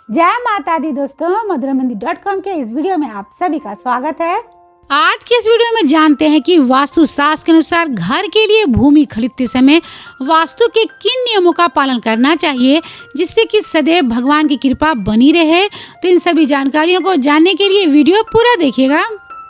जय माता दी दोस्तों, मधुरामंदिर.com के इस वीडियो में आप सभी का स्वागत है। आज के इस वीडियो में जानते हैं कि वास्तु शास्त्र के अनुसार घर के लिए भूमि खरीदते समय वास्तु के किन नियमों का पालन करना चाहिए जिससे कि सदैव भगवान की कृपा बनी रहे। तो इन सभी जानकारियों को जानने के लिए वीडियो पूरा देखिएगा।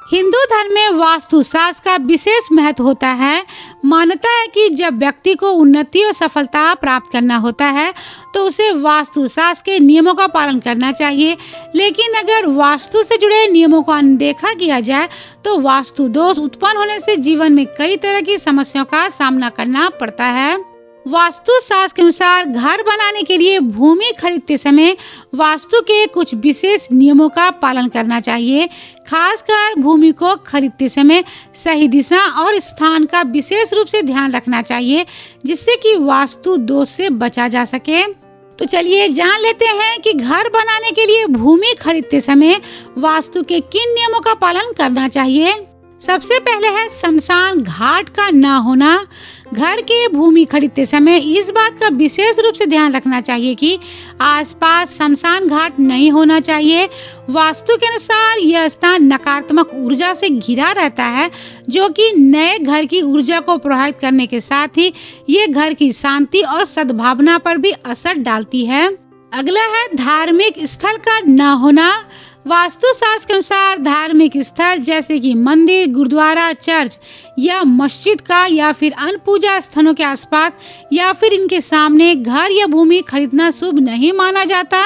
हिंदू धर्म में वास्तु शास्त्र का विशेष महत्व होता है। मान्यता है कि जब व्यक्ति को उन्नति और सफलता प्राप्त करना होता है तो उसे वास्तु शास्त्र के नियमों का पालन करना चाहिए। लेकिन अगर वास्तु से जुड़े नियमों को अनदेखा किया जाए तो वास्तु दोष उत्पन्न होने से जीवन में कई तरह की समस्याओं का सामना करना पड़ता है। वास्तु शास्त्र के अनुसार घर बनाने के लिए भूमि खरीदते समय वास्तु के कुछ विशेष नियमों का पालन करना चाहिए। खासकर भूमि को खरीदते समय सही दिशा और स्थान का विशेष रूप से ध्यान रखना चाहिए जिससे कि वास्तु दोष से बचा जा सके। तो चलिए जान लेते हैं कि घर बनाने के लिए भूमि खरीदते समय वास्तु के किन नियमों का पालन करना चाहिए। सबसे पहले है शमशान घाट का ना होना। घर के भूमि खरीदते समय इस बात का विशेष रूप से ध्यान रखना चाहिए कि आसपास शमशान घाट नहीं होना चाहिए। वास्तु के अनुसार यह स्थान नकारात्मक ऊर्जा से घिरा रहता है जो कि नए घर की ऊर्जा को प्रभावित करने के साथ ही ये घर की शांति और सद्भावना पर भी असर डालती है। अगला है धार्मिक स्थल का ना होना। वास्तु शास्त्र के अनुसार धार्मिक स्थल जैसे कि मंदिर, गुरुद्वारा, चर्च या मस्जिद का या फिर अन्य पूजा स्थानों के आसपास या फिर इनके सामने घर या भूमि खरीदना शुभ नहीं माना जाता,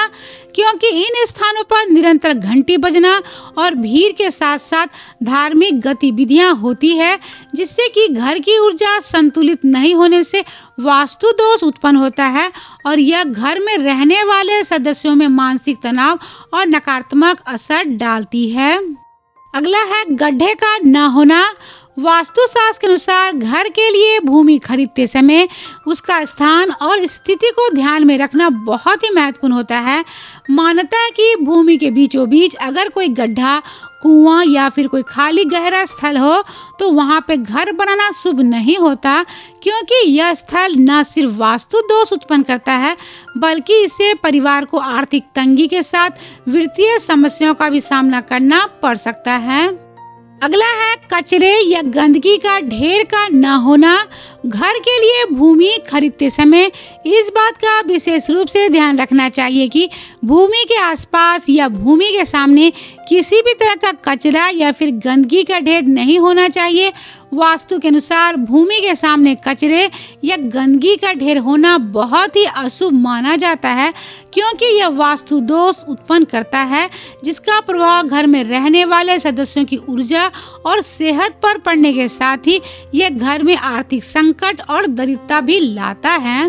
क्योंकि इन स्थानों पर निरंतर घंटी बजना और भीड़ के साथ साथ धार्मिक गतिविधियां होती है जिससे कि घर की ऊर्जा संतुलित नहीं होने से वास्तु दोष उत्पन्न होता है और यह घर में रहने वाले सदस्यों में मानसिक तनाव और नकारात्मक असर डालती है। अगला है गड्ढे का ना होना। वास्तु शास्त्र के अनुसार घर के लिए भूमि खरीदते समय उसका स्थान और स्थिति को ध्यान में रखना बहुत ही महत्वपूर्ण होता है। मान्यता है कि भूमि के बीचों बीच अगर कोई गड्ढा, कुआं या फिर कोई खाली गहरा स्थल हो तो वहां पे घर बनाना शुभ नहीं होता, क्योंकि यह स्थल न सिर्फ वास्तु दोष उत्पन्न करता है बल्कि इससे परिवार को आर्थिक तंगी के साथ वित्तीय समस्याओं का भी सामना करना पड़ सकता है। अगला है कचरे या गंदगी का ढेर का न होना। घर के लिए भूमि खरीदते समय इस बात का विशेष रूप से ध्यान रखना चाहिए कि भूमि के आसपास या भूमि के सामने किसी भी तरह का कचरा या फिर गंदगी का ढेर नहीं होना चाहिए। वास्तु के अनुसार भूमि के सामने कचरे या गंदगी का ढेर होना बहुत ही अशुभ माना जाता है, क्योंकि यह वास्तु दोष उत्पन्न करता है जिसका प्रभाव घर में रहने वाले सदस्यों की ऊर्जा और सेहत पर पड़ने के साथ ही यह घर में आर्थिक संकट और दरिद्रता भी लाता है।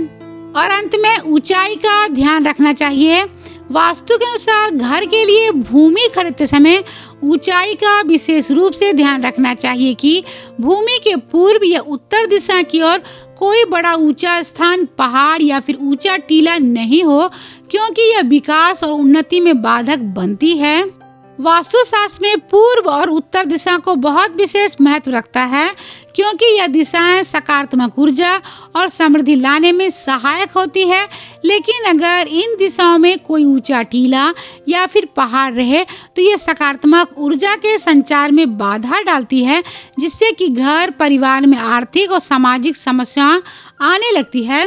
और अंत में ऊंचाई का ध्यान रखना चाहिए। वास्तु के अनुसार घर के लिए भूमि खरीदते समय ऊंचाई का विशेष रूप से ध्यान रखना चाहिए कि भूमि के पूर्व या उत्तर दिशा की ओर कोई बड़ा ऊंचा स्थान, पहाड़ या फिर ऊंचा टीला नहीं हो, क्योंकि यह विकास और उन्नति में बाधक बनती है। वास्तु शास्त्र में पूर्व और उत्तर दिशा को बहुत विशेष महत्व रखता है, क्योंकि यह दिशाएं सकारात्मक ऊर्जा और समृद्धि लाने में सहायक होती है। लेकिन अगर इन दिशाओं में कोई ऊंचा टीला या फिर पहाड़ रहे तो यह सकारात्मक ऊर्जा के संचार में बाधा डालती है जिससे कि घर परिवार में आर्थिक और सामाजिक समस्याएं आने लगती है।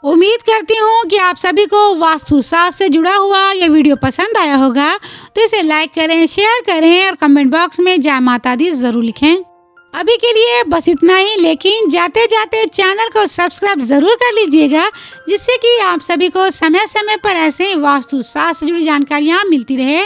उम्मीद करती हूँ कि आप सभी को वास्तु शास्त्र से जुड़ा हुआ यह वीडियो पसंद आया होगा, तो इसे लाइक करें, शेयर करें और कमेंट बॉक्स में जय माता दी जरूर लिखें। अभी के लिए बस इतना ही, लेकिन जाते जाते चैनल को सब्सक्राइब जरूर कर लीजिएगा जिससे कि आप सभी को समय समय पर ऐसे वास्तु शास्त्र से जुड़ी जानकारियाँ मिलती रहे।